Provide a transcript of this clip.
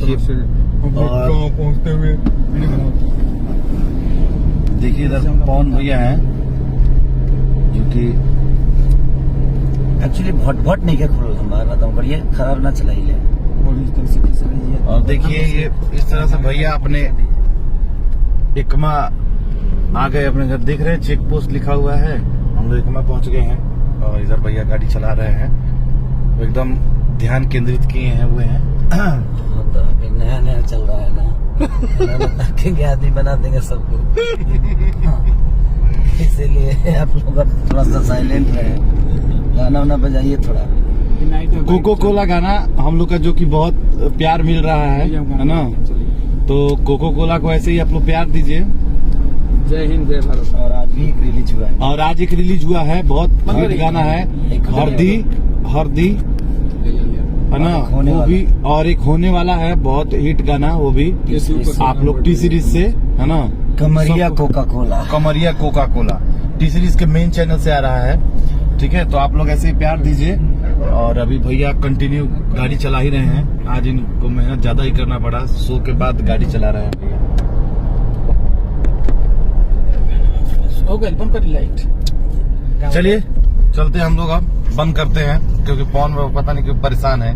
देखिए पहुंचते हुए देखिए इधर पवन भैया हैं जो कि एक्चुअली भट नहीं क्या खोल हमारा दम करिए खराब ना चलाइए। और देखिए ये इस तरह से भैया अपने एकमा आ गए अपने घर। देख रहे हैं चेक पोस्ट लिखा हुआ है, हम लोग एकमा पहुंच गए हैं और इधर भैया गाड़ी चला रहे हैं, एकदम ध्यान केंद्रित किए हैं हुए हैं। तो अभी नया चल रहा है ना ताकि आदमी बना देंगे सबको। इसीलिए आप लोग थोड़ा सा साइलेंट रहे, गाना वाना बजाइए थोड़ा। कोको कोला गाना हम लोग का जो कि बहुत प्यार मिल रहा है ना, तो कोको कोला को ऐसे ही आप लोग प्यार दीजिए। जय हिंद जय भारत। और आज भी एक रिलीज हुआ है, और आज एक रिलीज हुआ है, बहुत हिट गाना है, हरदी हरदी है ना, वो भी, और एक होने वाला है बहुत हिट गाना वो भी आप लोग टी सीरीज से है ना, कमरिया कोका कोला। कमरिया कोका कोला टी सीरीज के मेन चैनल से आ रहा है। ठीक है, तो आप लोग ऐसे ही प्यार दीजिए। और अभी भैया कंटिन्यू गाड़ी चला ही रहे हैं, आज इनको मेहनत ज्यादा ही करना पड़ा, शो के बाद गाड़ी चला रहे हैं भैया। बंद कर लाइट। चलिए चलते हैं हम लोग, अब बंद करते हैं क्योंकि फोन में पता नहीं क्यों परेशान है।